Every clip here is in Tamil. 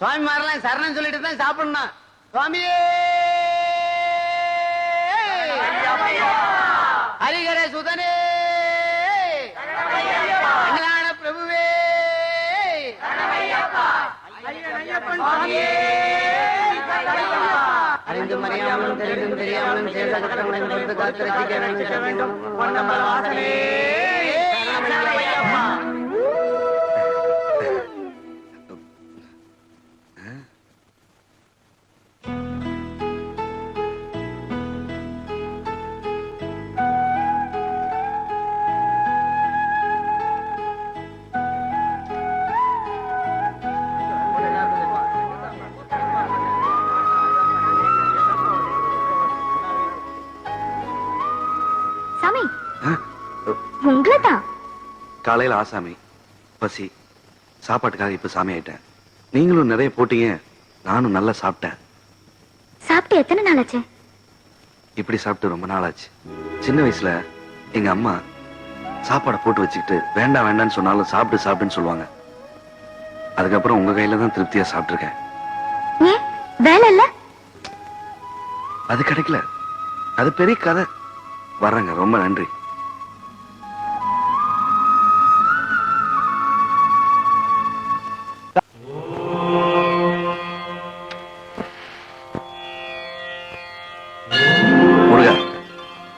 சுவாமி மாரெல்லாம் சரணம் சொல்லிட்டு தான் சாப்பிடணும். சுவாமியே ஹரிகர சுதனே அண்ணலான பிரபுவே அறிந்தும் அறியாமலும் தெரிந்தும் தெரியாமலும் சேர்ந்த குற்றங்களையும் பொறுத்து காத்து ரசிக்க வேண்டும். காலையில் ஆசாமி பசி சாப்பாட்டுக்காக இப்ப சாமி ஆயிட்டேன். நீங்களும் நிறைய போட்டீங்க, நானும் நல்லா சாப்பிட்டேன். சாப்பிட்டு எத்தனை நாள் ஆச்சு? இப்படி சாப்பிட்டு ரொம்ப நாள் ஆச்சு. சின்ன வயசுல எங்க அம்மா சாப்பாடை போட்டு வச்சுக்கிட்டு வேண்டாம் வேண்டாம்னு சொன்னாலும் சாப்பிட்டு சாப்பிட்டுன்னு சொல்லுவாங்க. அதுக்கப்புறம் உங்க கையில தான் திருப்தியா சாப்பிட்டுருக்கேன். வேலை இல்ல, அது கிடைக்கல, அது பெரிய கதை. வர்றேங்க, ரொம்ப நன்றி.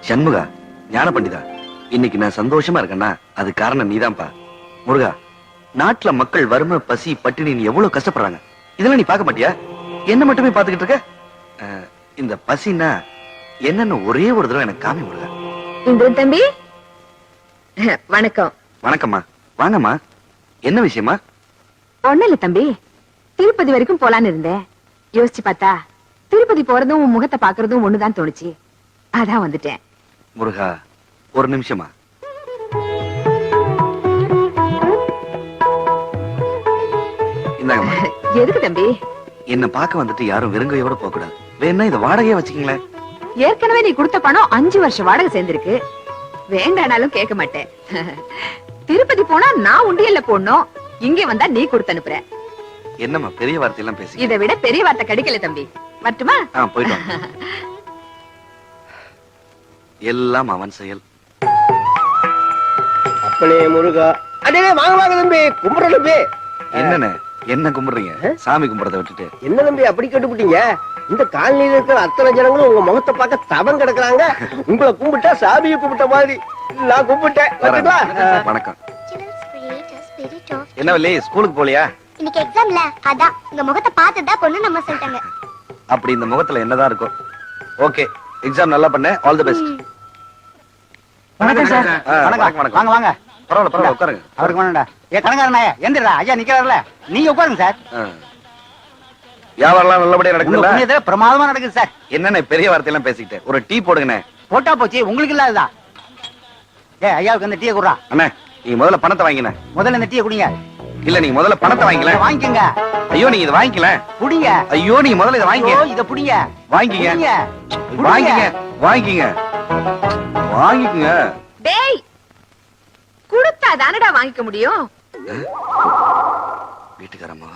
சண்முகா, ஞான பண்டிதா, இன்னைக்கு நான் சந்தோஷமா இருக்கேன்னா அது காரணம் நீதான்ப்பா. முருகா, நாட்டுல மக்கள் வறுமை பசி பட்டினி எவ்வளவு கஷ்டப்படுறாங்க, இதெல்லாம் நீ பார்க்க மாட்டியா? என்ன மட்டுமே பாத்துக்கிட்டு இருக்க? இந்த பசின்னா என்னன்னு ஒரே ஒரு தடவை எனக்கு காமி முருகா. இந்த தம்பி வணக்கம். வணக்கம்மா, வாங்கம்மா. என்ன விஷயமா? ஒண்ணு இல்ல தம்பி, திருப்பதி வரைக்கும் போலான்னு இருந்தேன். யோசிச்சு பார்த்தா திருப்பதி போறதும் உன் முகத்தை பாக்குறதும் ஒண்ணுதான் தோணுச்சு, அதான் வந்துட்டேன். முருகா, ஒரு நிமிஷமா. இந்தாங்கம்மா. எதுக்கு தம்பி? என்ன பார்க்க வந்துட்டு யாரும் வெறுங்கையோட போக கூடாது. வேணா இத வாடகையே வச்சுக்கீங்களேன். ஏற்கனவே நீ கொடுத்த பணம் 5 வருஷம் வாடகை சேர்ந்திருக்கு, வேண்டானாலும் கேட்க மாட்டேன். திருப்பதி போனா நான் உண்டியல்ல போடணும், இங்க வந்தா நீ கொடுத்து அனுப்புற. என்னம்மா பெரிய வார்த்தை எல்லாம் பேசி? இதை விட பெரிய வார்த்தை கிடைக்கல தம்பி. மட்டுமா? போயிட்டோம். எல்லாம் அவன் செயல். அப்பனே முருகா. அடே வாங்க வாங்க தம்பி, கும்பிடுற தம்பி. என்னன்னு என்ன கும்பிடுறீங்க? சாமி கும்பிடுறத விட்டுட்டு. என்ன தம்பி அப்படி கேட்டுப்புட்டீங்க? இந்த காலனியில இருக்கிற அத்தனை ஜனங்களும் உங்க முகத்தை பார்க்க தவம் கிடக்குறாங்க. உங்களை கும்பிட்டா சாமியை கும்பிட்ட மாதிரி நான் கும்பிட்டேன். வணக்கம். என்ன வள்ளி, ஸ்கூலுக்கு போலியா? இன்னைக்கு எக்ஸாம்ல, அதான் உங்க முகத்தை பார்த்ததா பொண்ணு நம்ம சொல்லிட்டாங்க. அப்படி இந்த முகத்துல என்னதான் இருக்கும்? ஓகே, எக்ஸாம் நல்லா பண்ண. All the best. வணக்கம் சார். வணக்கம். வாங்க வாங்க. பரவாயில்ல பரவாயில்ல, உட்காருங்க. அவருக்கு வேணாம்டா. கணக்காரனே எந்திரா, ஐயா நிக்கிறாருல, நீங்க உட்காருங்க சார். வியாபாரம் நல்லபடியா நடக்குதுல்ல? பிரமாதமா நடக்குது சார். என்னென்ன பெரிய வார்த்தை எல்லாம் பேசிக்கிட்டு, ஒரு டீ போடுங்கண்ணே. போட்டா போச்சு, உங்களுக்கு இல்லாததான். ஐயாவுக்கு அந்த டீயை குடுறா. அண்ணே, நீங்க முதல்ல பணத்தை வாங்கின. முதல்ல இந்த டீயை குடிங்க. இல்ல, நீங்க முதல்ல பணத்தை வாங்கிக்கல. வாங்கிக்கங்க. ஐயோ, நீங்க இதை வாங்கிக்கல. குடிங்க. ஐயோ, நீங்க முதல்ல இதை வாங்கிக்க. இத புடிங்க. வாங்கிக்கங்க. வாங்கிக்கங்க. வாங்கிக்கங்க. வாங்கிக்கங்க. டேய், குடுத்தா தானடா வாங்கிக்க முடியும். வீட்டுக்காரம்மா.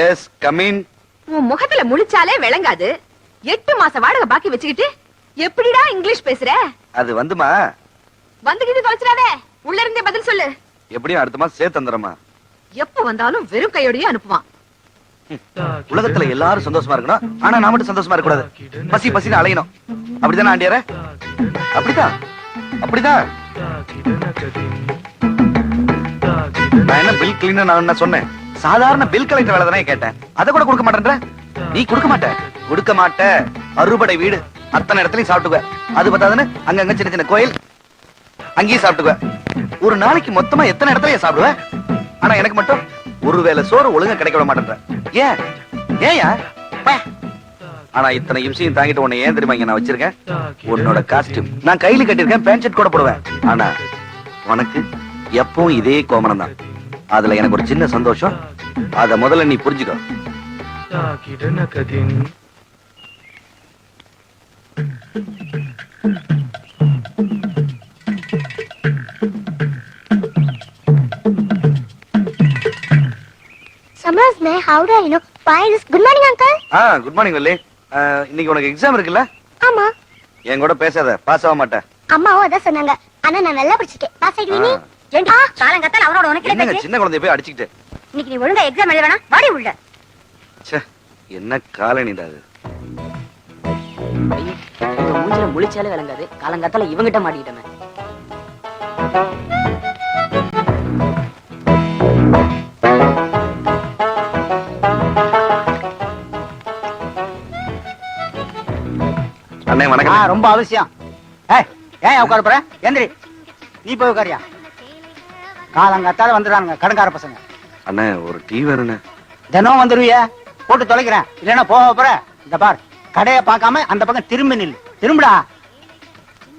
Yes, come in. உன் முகத்துல முழிச்சாலே விளங்காது. 8 மாச வாடகை பாக்கி வச்சுக்கிட்டு எப்படிடா இங்கிலீஷ் பேசுற? அது வந்துமா, வந்துகிட்டு தொலைச்சிடாதே, உள்ள இருந்தே பதில் சொல்லு. எப்படியும் அடுத்த மாசம் சேர்த்து தந்துறமா. எப்ப வந்தாலும் வெறும் கையோடயே அனுப்புவான். உலகத்துல எல்லாரும் சந்தோஷமா இருக்கணும், ஆனா நான் மட்டும் சந்தோஷமா இருக்க கூடாது. பசி பசின்னு அலையணும். அப்படிதானே ஆண்டியார? அப்படிதான் அப்படிதான். நான் என்ன பில் கிளீனர் நான் சொன்னேன்? சாதாரண பில் கலெக்டர் வேலை தானே கேட்டேன். அதை கூட கொடுக்க மாட்டேன்ற. நீ கொடுக்க மாட்ட. கொடுக்க மாட்ட. அறுபடை வீடு, அத்தனை இடத்துலயும் சாப்பிட்டுக்குவ. அது பத்தாதுன்னு அங்கங்க சின்ன சின்ன கோயில், அங்கேயும் சாப்பிட்டுக்குவ. ஒரு நாளைக்கு மொத்தமா எத்தனை இடத்துல சாப்பிடுவ? ஆனா எனக்கு மட்டும் ஒருவேளை சோறு ஒழுங்கா கிடைக்க விட மாட்டேன்ற. ஏன்? ஏயா? ஆனா இத்தனை இம்சையும் தாங்கிட்டு உன்னை ஏன் தெரியுமா இங்க நான் வச்சிருக்கேன்? உன்னோட காஸ்டியூம் நான் கையில கட்டிருக்கேன், பேண்ட் ஷர்ட் கூட போடுவேன். ஆனா உனக்கு எப்பவும் இதே கோமணம் தான். அதுல எனக்கு ஒரு சின்ன சந்தோஷம். அத முதல்ல நீ புரிஞ்சுக்கோ. Summers mein how do I know good morning uncle. Good morning Valli. இன்னைக்கு உனக்கு எக்ஸாம் இருக்குல்ல? ஆமா. என் கூட பேசாத, பாஸ் ஆக மாட்டேன். அம்மாவும் அதான் சொன்னாங்க. ஆனா நான் நல்லா படிச்சிட்டேன். பாஸ் ஆயிடுவீ நீ. ஏண்டா காலங்கத்தால அவரோட உனக்கு என்ன பேச்சு? சின்ன குழந்தைய போய் அடிச்சிட்டு. இன்னைக்கு நீ ஒழுங்கா எக்ஸாம் எழுத வேணாம். வாடி உள்ள. ச்சே, என்ன காலனிடா அது. மூஞ்சில முழிச்சாலே விளங்காது. காலங்காத்தால இவங்கிட்ட மாட்டிக்கிட்டமே. அண்ணே வணக்கம். ரொம்ப அவசியம். ஏன் உட்கார போற? எந்திரி, நீ போய் உட்காரியா. காலங்காத்தால வந்துடுறானுங்க கடன்கார பசங்க. அண்ணே ஒரு டீ வேணுண்ணே. தினம் வந்துருவிய, போட்டு தொலைக்கிறேன். இல்லன்னா போக போற. இந்த பார், கடையை பார்க்காம அந்த பக்கம் திரும்பி நில்லு. திரும்புடா.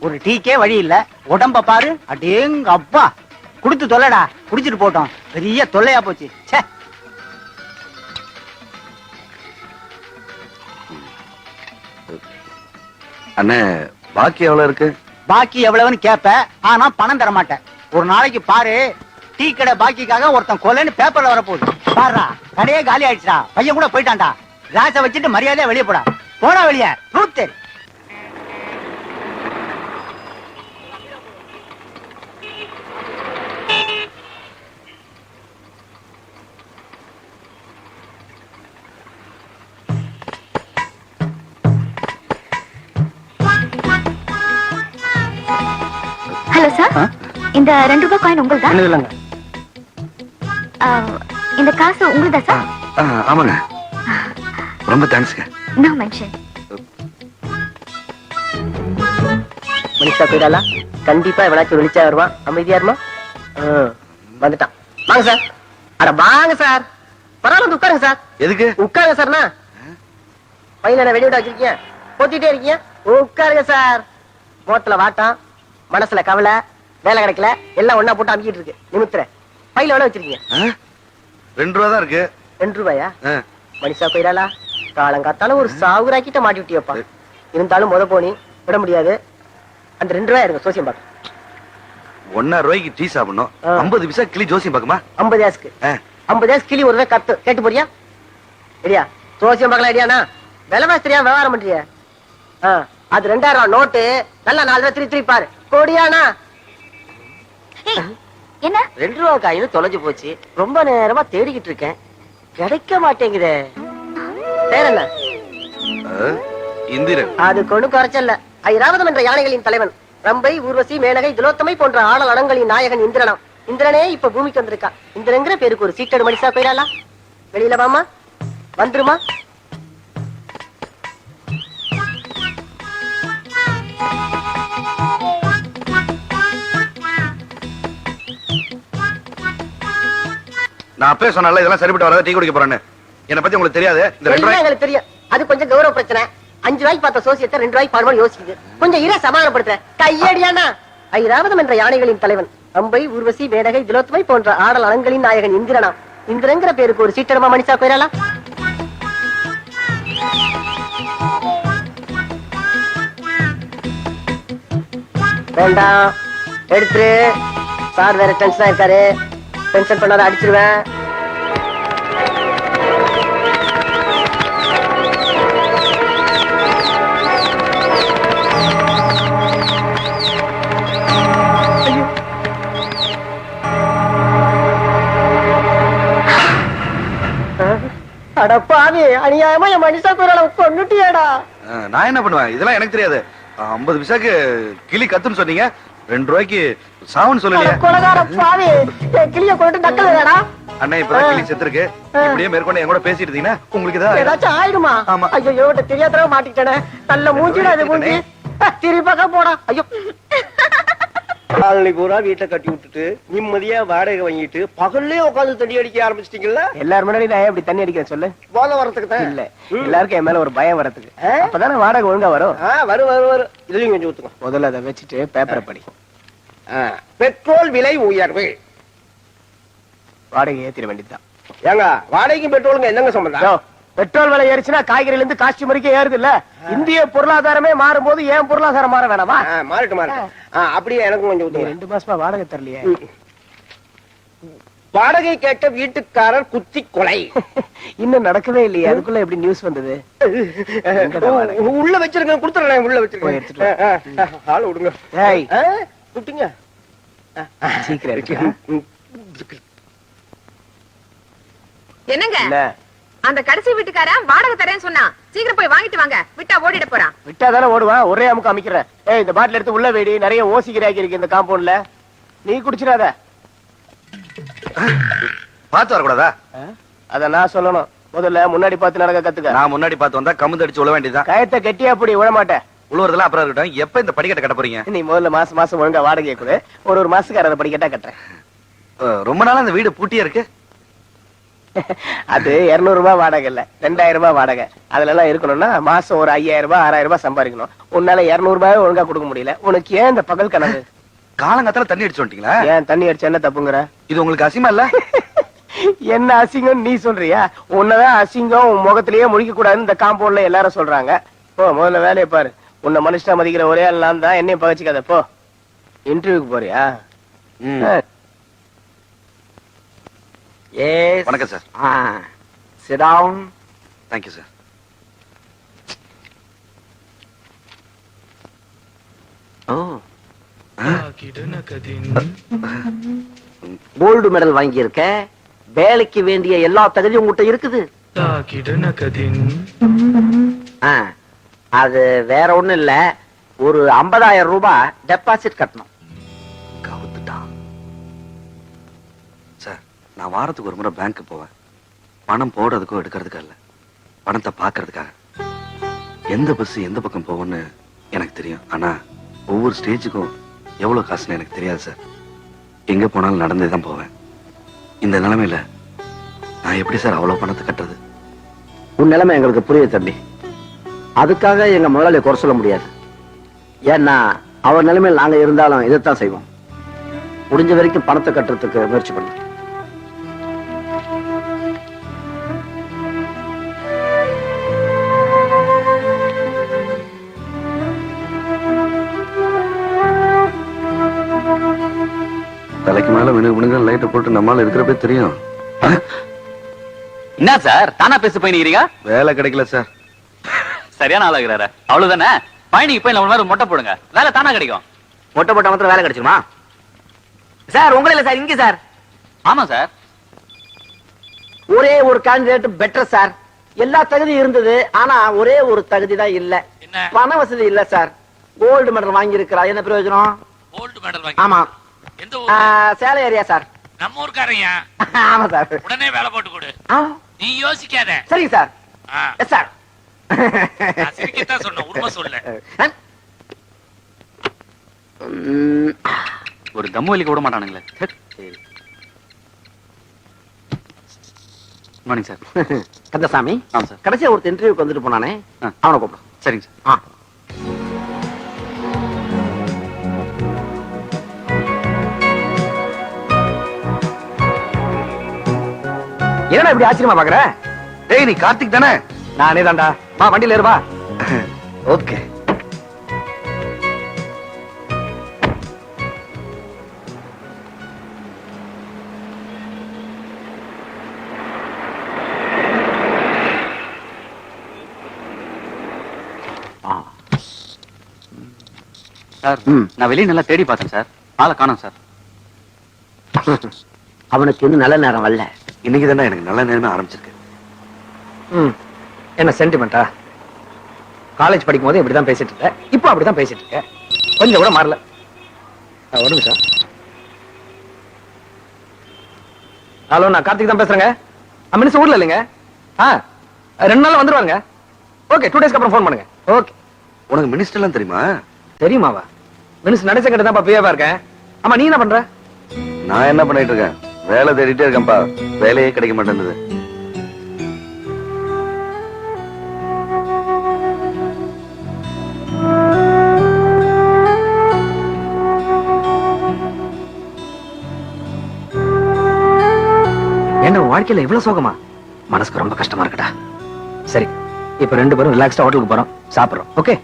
ஒரு டீக்கே வழி இல்ல. உடம்ப பாரு. அடேங்க அப்பா, குடுத்து தொலைடா. குடிச்சிட்டு போட்டோம். பெரிய தொல்லையா போச்சு. ச்சே. அண்ணே பாக்கி எவ்வளவு இருக்கு? பாக்கி எவ்வளவுன்னு கேப்ப, ஆனா பணம் தர மாட்டேன். ஒரு நாளைக்கு பாரு, டீ கடை பாக்கிக்காக ஒருத்தன் கொலைன்னு பேப்பர்ல வரப்போகுது. பாருடா, கடையே காலி ஆயிடுச்சுடா. பையன் கூட போயிட்டான்டா. கிளாஸ வச்சுட்டு மரியாதையா வெளியே போடா. போடா வெளியே. ரூத் தெரி. Hello sir. இந்த 2 ரூபாய் காயின் உங்களுதா? இல்லங்க, இந்த காசு உங்களுதா சார்? ஆமாங்க, ரொம்ப தேங்க்ஸ்ங்க. No mention. மனிஷா போயிடலாம். கண்டிப்பா எவனாச்சும் வெளிச்சா வருவான். அமைதியா இருமா. வந்துட்டான். வாங்க சார். அட வாங்க சார். பரவாயில்ல, வந்து உட்காருங்க சார். எதுக்கு உட்காருங்க சார்னா. பையன வெளியிட வச்சிருக்கீங்க, போத்திட்டே இருக்கீங்க. உட்காருங்க சார். முகத்துல வாட்டம், மனசுல கவலை, வேலை கிடைக்கல, எல்லாம் ஒன்னா போட்டு அமுக்கிட்டு இருக்கு. நிமித்திர பையில எவ்வளவு வச்சிருக்கீங்க? 2 ரூபா தான் இருக்கு. 2 ரூபாயா? மனிஷா போயிடாலா. காலங்காத்தால ஒரு சாவுராக்கிட்ட மாட்டி விட்டியப்பா. இருந்தாலும் முத போனி விட முடியாது. அந்த 2 ரூபாய் இருங்க, சோசியம் பாக்க. 1.5 ரூபாய்க்கு டீ சாப்பிடணும். 50 பைசா கிளி ஜோசியம் பாக்குமா? 50 ஆஸ்க்கு 50 ஆஸ் கிளி ஒரு கத்து கேட்டு போறியா? சரியா? சோசியம் பார்க்கலாம். ஐடியாண்ணா விலைவாசி தெரியாம விவகாரம் பண்றிய. அது 2000 ரூபாய் நோட்டு. நல்லா 4 ரூபாய் திருப்பி பாரு. கோடியானா என்ன? 2 ரூபாய் காயின் தொலைஞ்சு போச்சு. ரொம்ப நேரமா தேடிக்கிட்டு இருக்கேன், கிடைக்க மாட்டேங்குதே. பேர் என்ன? இந்திரன். அது கொண்டு குறைச்சல்ல. ஐராவதம் என்ற யானைகளின் தலைவன். ரம்பை, ஊர்வசி, மேனகை, திலோத்தமை போன்ற ஆடல் அடங்களின் நாயகன் இந்திரனாம். இந்திரனே இப்ப பூமிக்கு வந்திருக்கான். இந்திரங்கிற பேருக்கு ஒரு சீட்டடு மனுஷா போயிடலாம். வெளியில வாமா, வந்துருமா. நான் அப்பவே சொன்னல இதெல்லாம் சரிப்பட்டு வராத, டீ குடிக்க போறேன்னு. என்ன பத்தி உங்களுக்கு தெரியாது. இந்த 2 ரூபாய் எங்களுக்கு தெரியும். அது கொஞ்சம் கௌரவ பிரச்சனை. 5 ரூபாய்க்கு பார்த்த சோசியத்தை 2 ரூபாய்க்கு பாடுவோம் யோசிக்குது. கொஞ்சம் இர சமாதானப்படுத்துற கையடியானா. ஐராவதம் என்ற யானைகளின் தலைவன். ரம்பை, ஊர்வசி, மேனகை, திலோத்தமை போன்ற ஆடல் அடங்களின் நாயகன் இந்திரனாம். இந்திரங்கிற பேருக்கு ஒரு சீட்டடமா மனுஷா போயிடலாம். வேண்டாம், எடுத்துரு. சார் வேற டென்ஷனா இருக்காரு. டென்ஷன் பண்ணாத, அடிச்சிருவேன். அடப்பாவி, அநியாயமா என் மனுஷா குரலை கொன்னுட்டியாடா. நான் என்ன பண்ணுவேன்? இதெல்லாம் எனக்கு தெரியாது. 50 பைசாக்கு கிளி கத்துன்னு சொன்னீங்க, 2 ரூபாய்க்கு சாவுன்னு சொல்லலையே. கொலகார பாவி, என் கிளிய கொண்டு நக்கலடா. அண்ணே இப்பதான் கிளி செத்துருக்கு. இப்படியே மேற்கொண்டு என் கூட பேசிட்டு இருந்தீங்கன்னா உங்களுக்கு ஏதாச்சும் ஆயிடுமா? ஆமா. ஐயோ, தெரியாதவங்க மாட்டிக்கிட்டேனே. நல்ல மூஞ்சிடா அது மூஞ்சி. திருப்பக்க போடா. ஐயோ, காலனி பூரா வீட்டை கட்டி விட்டுட்டு நிம்மதியா வாடகை வாங்கிட்டு பகல்லே உட்காந்து தண்ணி அடிக்க ஆரம்பிச்சிட்டீங்களா? எல்லாரும் முன்னாடி நான் எப்படி தண்ணி அடிக்கிறேன் சொல்லு? போல வரதுக்கு தான் இல்ல, எல்லாருக்கும் என் மேல ஒரு பயம் வரதுக்கு. அப்பதானே வாடகை ஒழுங்கா வரும். வரும் வரும் வரும். இதுலயும் கொஞ்சம் ஊத்துக்கோ. முதல்ல அதை வச்சுட்டு பேப்பரை படி. பெட்ரோல் விலை உயர்வு. வாடகை ஏத்திர வேண்டியதுதான். ஏங்க, வாடகைக்கும் பெட்ரோலுங்க என்னங்க சம்பந்தம்? பெட்ரோல் விலை ஏறிச்சுன்னா காய்கறில இருந்து காஸ்டியூம் வரைக்கும் ஏறுது இல்ல? இந்திய பொருளாதாரமே மாறும் போது ஏன் பொருளாதாரம் மாற வேணாமா? மாறட்டும் மாறட்டும். அப்படியே எனக்கும் கொஞ்சம் 2 மாசமா வாடகை தரலையே. வாடகை கேட்ட வீட்டுக்காரர் குத்தி கொலை. இன்னும் நடக்கவே இல்லையே, அதுக்குள்ள எப்படி நியூஸ் வந்தது? உள்ள வச்சிருக்க, கொடுத்துறேன். உள்ள வச்சிருக்கேன், ஆள் விடுங்க. விட்டுங்க, சீக்கிரம். என்னங்க அந்த கடைசி வீட்டுக்காரன் வாடகை தரேன்னு சொன்னா, சீக்கிரம் போய் வாங்கிட்டு வாங்க, விட்டா ஓடிட போறான். விட்டா தானே ஓடுவான், ஒரே அமுக்கு அமைக்கிறேன். இந்த பாட்டில் எடுத்து உள்ள வேடி, நிறைய ஓசிக்கிறாக்கி இருக்கு இந்த காம்பவுண்ட்ல, நீ குடிச்சிடாத. பார்த்து வரக்கூடாதா? அத நான் சொல்லணும். முதல்ல முன்னாடி பார்த்து நடக்க கத்துக்க. நான் முன்னாடி பார்த்து வந்தா கமுந்து அடிச்சு விழ வேண்டியதான். கயத்தை கெட்டியா அப்படி விழ மாட்டேன். உழுவுறதெல்லாம் அப்புறம் இருக்கட்டும். எப்ப இந்த படிக்கட்டை கட்ட போறீங்க? நீ முதல்ல மாசம் மாசம் ஒழுங்கா வாடகை கொடு, ஒரு மாசத்துக்கு அதை படிக்கட்டா கட்டுறேன். ரொம்ப நாளா அந்த வீடு பூட்டியே இருக்கு. அது 200 ரூபாய் வாடகை இல்ல, 2000 ரூபாய் வாடகை. அதுல எல்லாம் இருக்கணும்னா மாசம் ஒரு 5000 ரூபாய் 6000 ரூபாய் சம்பாதிக்கணும். உன்னால 200 ரூபாய் ஒழுங்கா கொடுக்க முடியல. உனக்கு ஏன் இந்த பகல் கனவு? காலங்காத்தால தண்ணி அடிச்சு வந்துட்டீங்களா? ஏன் தண்ணி அடிச்சா என்ன தப்புங்கிற? இது உங்களுக்கு அசிங்கமா இல்ல? என்ன அசிங்கம் நீ சொல்றியா? உன்னதான் அசிங்கம் உன் முகத்திலேயே முழிக்க கூடாதுன்னு இந்த காம்பவுண்ட்ல எல்லாரும் சொல்றாங்க. போ முதல்ல வேலையை பாரு. உன்னை மனுஷனா மதிக்கிற ஒரே ஆள் நான் தான், என்னையும் பகச்சிக்காத. போ, இன்டர்வியூக்கு போறியா? வணக்கம் sir. Sit down. Thank you sir. Gold medal வாங்கி இருக்க, வேலைக்கு வேண்டிய எல்லா தகுதியும் உங்ககிட்ட இருக்குது. அது வேற ஒண்ணும் இல்ல, ஒரு 50,000 ரூபாய் டெபாசிட் கட்டணும். சார், நான் வாரத்துக்கு ஒரு முறை பேங்க் போவேன். பணம் போடுறதுக்கோ எடுக்கிறதுக்கோ இல்ல, பணத்தை பாக்குறதுக்காக. எந்த பஸ் எந்த பக்கம் போகும்னு எனக்கு தெரியும். ஆனா ஒவ்வொரு ஸ்டேஜுக்கும் எவ்வளவு காசுன்னு எனக்கு தெரியாது சார். எங்க போனாலும் நடந்தே தான் போவேன். இந்த நிலைமையில நான் எப்படி சார் அவ்வளவு பணத்தை கட்டுறது? உன் நிலைமை எங்களுக்கு புரியுது தம்பி. அதுக்காக எங்க முதலாளியை குறை சொல்ல முடியாது. ஏன்னா அவர் நிலைமையில் நாங்க இருந்தாலும் இதைத்தான் செய்வோம். முடிஞ்ச வரைக்கும் பணத்தை கட்டுறதுக்கு முயற்சி பண்ணுவோம். தலைக்கு மேல வினுங்க லைட்டை போட்டு நம்மால இருக்கிறப்பே தெரியும். என்ன சார் தானா பேச போயினீங்க? வேலை கிடைக்கல சார். சரியான ஆளாகிறாரு, அவ்வளவுதானே. பயணிக்கு போய் நம்ம மொட்டை போடுங்க, வேலை தானா கிடைக்கும். மொட்டை போட்ட மாத்திரம் வேலை கிடைச்சுமா சார்? உங்கள இல்ல சார், இங்க சார். ஆமா சார், ஒரே ஒரு கேண்டிடேட் பெட்டர் சார். எல்லா தகுதியும் இருந்தது, ஆனா ஒரே ஒரு தகுதி தான் இல்ல. பண வசதி இல்ல சார். கோல்டு மெடல் வாங்கி இருக்கிறா, என்ன பிரயோஜனம்? கோல்டு மெடல் வாங்கி? ஆமா. எந்த ஊர்? Salem area sir. நம்ம ஊர்க்காரங்க. ஆமா சார். உடனே வேலை போட்டு கொடு, நீ யோசிக்காத. சரிங்க சார். Yes sir. சிரிக்கத்தான் சொன்ன, உண்மை சொல்லு. ஒரு தம்மு வலிக்க விட மாட்டானுங்களே. Morning sir. கந்தசாமி. ஆமா சார். கடைசியா ஒரு இன்டர்வியூக்கு வந்துட்டு போனானே, அவனை கூப்பிடு. சரிங்க சார். என்னடா இப்படி ஆச்சரியமா பாக்குற? டேய், நீ கார்த்திக் தானே? நானே தான்டா. வா வண்டியில ஏறுவா. ஓகே. சார், நான் வெளியே நல்லா தேடி பார்த்தேன் சார், ஆளை காணோம் சார். அவனுக்கு இன்னும் நல்ல நேரம் வரல. இன்னைக்கு தானே எனக்கு நல்ல நேரமே ஆரம்பிச்சிருக்கு. என்ன சென்டிமெண்டா? காலேஜ் படிக்கும் போது இப்படிதான் பேசிட்டு இருக்க, இப்போ அப்படிதான் பேசிட்டு இருக்க, கொஞ்சம் கூட மாறல. ஒரு நிமிஷம். ஹலோ, நான் கார்த்திக் தான் பேசுறேங்க. மினிஸ்டர் ஊர்ல இல்லைங்க. 2 நாள்ல வந்துருவாங்க. ஓகே, 2 டேஸ்க்கு அப்புறம் ஃபோன் பண்ணுங்க. ஓகே. உனக்கு மினிஸ்டர் எல்லாம் தெரியுமா? தெரியுமாவா? மினிஸ்டர் நடேசன் கிட்ட தான் பிஏவா இருக்கேன். ஆமா, நீ என்ன பண்ற? நான் என்ன பண்ணிட்டு இருக்கேன்? வேலை தேடிட்டே இருக்கேன்ப்பா, வேலையே கிடைக்க மாட்டேங்குது. என்ன வாழ்க்கையில இவ்வளவு சோகமா? மனசுக்கு ரொம்ப கஷ்டமா இருக்குடா. சரி, இப்ப 2 பேரும் ரிலாக்ஸ்டா ஹோட்டலுக்கு போறோம், சாப்பிடுறோம். ஓகே?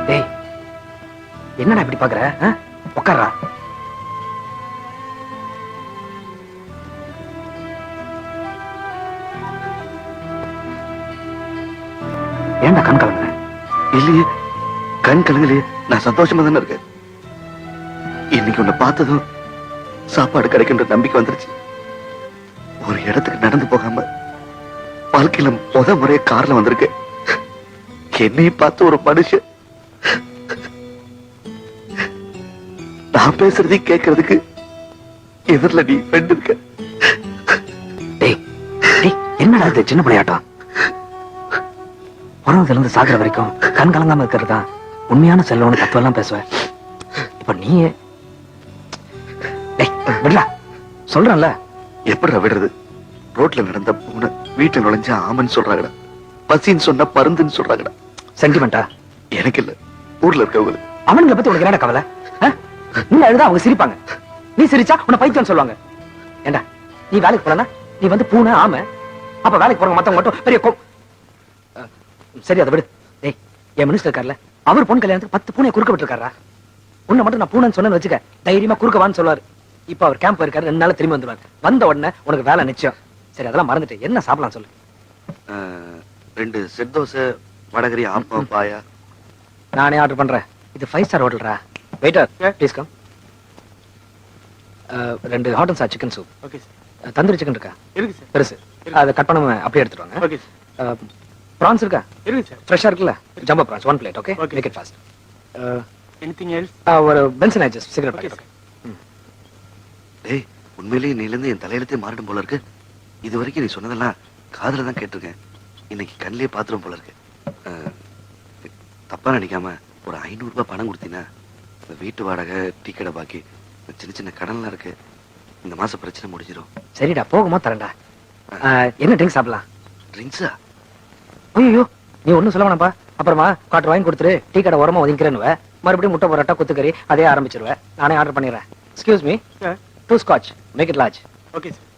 டேய், என்னடா இப்படி பாக்குற? உட்கார்றா. ஏன்டா கண் கலங்குற? இல்லையே, கண் கலங்கலையே, நான் சந்தோஷமா தானே இருக்கேன். இன்னைக்கு உன்னை பார்த்ததும் சாப்பாடு கிடைக்கின்ற நம்பிக்கை வந்துருச்சு. ஒரு இடத்துக்கு நடந்து போகாம வாழ்க்கையில முறைய கார்ல வந்திருக்கு. என்னையும் பார்த்து ஒரு மனுஷன் நான் பேசுறதை கேட்கறதுக்கு எதிரில நீ ஃப்ரெண்ட் இருக்க. என்னடா இது சின்ன பிள்ளையாட்டம்? பிறந்ததுல இருந்து சாகுற வரைக்கும் கண் கலங்காம இருக்கிறது தான் உண்மையான செல்வம்னு தத்துவம் எல்லாம் பேசுவேன். இப்ப நீ விடுறா, சொல்றேன்ல. எப்படிடா விடுறது? ரோட்ல நடந்த பூனை வீட்டுல நுழைஞ்ச ஆமன்னு சொல்றாங்கடா, பசின்னு சொன்னா பருந்துன்னு சொல்றாங்கடா. சென்டிமெண்டா? எனக்கு இல்ல, ஊர்ல இருக்கவங்க. அவனுங்களை பத்தி உனக்கு என்ன கவலை? நீ அழுதா அவங்க சிரிப்பாங்க, நீ சிரிச்சா உன்னை பைத்தியம் சொல்லுவாங்க. ஏண்டா நீ வேலைக்கு போலனா நீ வந்து பூனை ஆமை, அப்ப வேலைக்கு போறவங்க மத்தவங்க மட்டும் பெரிய சரி அதை விடு. ஏய், என் மினிஸ்டர் இருக்கார்ல, அவர் பொண்ணு கல்யாணத்துக்கு 10 பூனையை குறுக்க விட்டுருக்காரா? உன்னை மட்டும் நான் பூனைன்னு சொன்னேன்னு வச்சுக்க, தைரியமா குறுக்கவான்னு சொல்லுவாரு. இப்ப அவர் கேம்ப் இருக்காரு, 2 நாள் திரும்பி வந்துருவாரு. வந்த உடனே உனக்கு வேலை நிச்சயம். சரி அதெல்லாம் மறந்துட்டு என்ன சாப்பிடலாம் சொல்லு. 2 செட் தோசை, வடகரி, ஆப்பம், பாயா. நானே ஆர்டர் பண்றேன். இது 5 ஸ்டார் ஹோட்டல்ரா. Waiter please come. 2 hot and sour chicken soup. Okay sir. Tandoori chicken இருக்கா? இருக்கு சார். பெருசு அதை கட் பண்ணாம அப்படியே எடுத்துட்டு வாங்க. Okay sir. prawns இருக்கா? இருக்கு சார். ஃப்ரெஷ்ஷா இருக்குல்ல? Jumbo prawns 1 plate. Okay make it fast. Anything else? ஒரு Benson Hedges cigarette packet. Okay. டேய், உண்மையிலேயே நீல என் தலையெழுத்தே மாறிடும் போல இருக்கு. இது வரைக்கும் நீ சொன்னதெல்லாம் காதுல தான் கேட்டிருக்கேன், இன்னைக்கு கண்ணிலே பாத்துரும் போல இருக்கு. தப்பா நினைக்காம ஒரு 500 ரூபாய் பணம் கொடுத்தீங்கன்னா இந்த வீட்டு வாடகை, டீ கடை பாக்கி, சின்ன சின்ன கடன்லாம் இருக்கு, இந்த மாசம் பிரச்சனை முடிஞ்சிடும். சரிடா, போகுமா தரேன்டா. என்ன ட்ரிங்க் சாப்பிடலாம்? ட்ரிங்க்ஸா? ஐயோ, நீ ஒண்ணும் சொல்ல வேணாம்ப்பா. அப்புறமா காட்டு வாங்கி கொடுத்துரு, டீ கடை ஓரமா ஒதுங்கிறேன்னு மறுபடியும் முட்டை பரோட்டா, குத்துக்கறி அதே ஆரம்பிச்சிருவேன். நானே ஆர்டர் பண்ணிடுறேன். Excuse me, 2 scotch, make it large. Okay sir.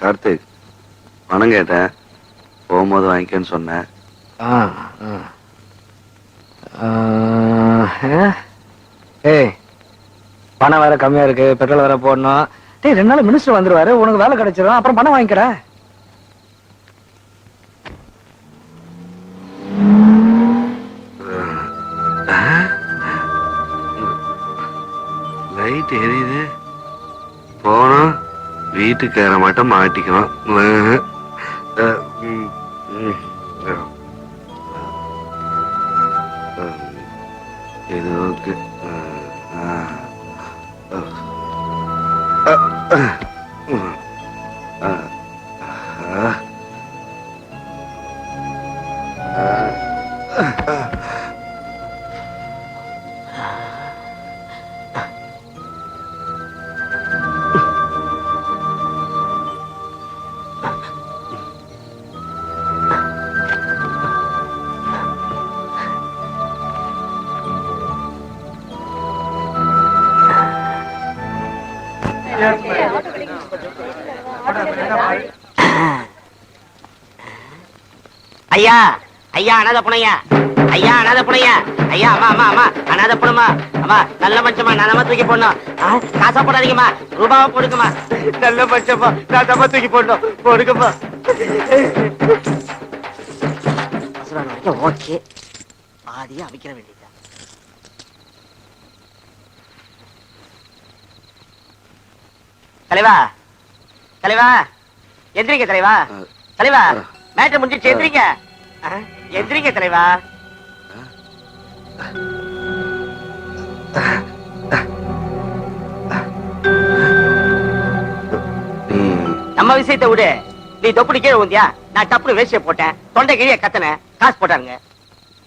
Karthik, பணம் கேட்டேன், போகும்போது வாங்கிக்கன்னு சொன்னேன். ஏய், பணம் வேற கம்மியா இருக்கு, பெட்ரோல் வேற போடணும். டேய், 2 நாள் மினிஸ்டர் வந்துருவாரு, உனக்கு வேலை கிடைச்சிடும், அப்புறம் பணம் வாங்கிக்கிற. லைட் எரியுது, போனோம் வீட்டுக்கு ஏற மாட்டோம், மாட்டிக்குவோம். இது ஓகே. ஐயா, ஐயா அனாதை புனையா, ஐயா அனாதை புனையா, ஐயா அம்மா அம்மா அம்மா அனாதை புனமா, அம்மா நல்ல மனுஷமா, நானமா தூக்கி போடணும். காசா போடாதீங்கம்மா, ரூபாவா போடுங்கம்மா. நல்ல மனுஷமா, நானமா தூக்கி போடணும், போடுங்கம்மா. ஓகே, பாதியா அமைக்கிற வேண்டியதா. தலைவா, தலைவா எந்திரிங்க தலைவா, தலைவா மேட்ரு முடிஞ்சிச்சு, எந்திரிங்க. எந்திரிங்க தலைவா. நம்ம விஷயத்தை விடு. நீ தொப்புடி கீழே ஊந்தியா, நான் டப்புனு வேஷ்டிய போட்டேன், தொண்டை கீழே கத்தனேன், காசு போட்டாருங்க.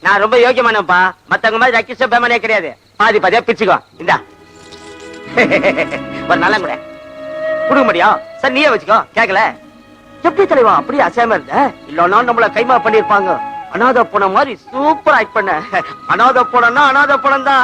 நான் ரொம்ப யோகியமானப்பா, மத்தவங்க மாதிரி ரக்கிஷ பேமனே கிடையாது. பாதி பாதியா பிரிச்சுக்கோ. இந்தா ஒரு நல்ல கூட கொடுக்க முடியும் சார், நீயே வச்சுக்கோ. கேக்கல எப்படி தலைவா அப்படியே அசையாம இருந்த? இல்லன்னா நம்மள கைமா பண்ணிருப்பாங்க. அனாதை போன மாதிரி சூப்பர் ஆக்ட் பண்ண. அனாதை போனம்னா அனாதை படம் தான்.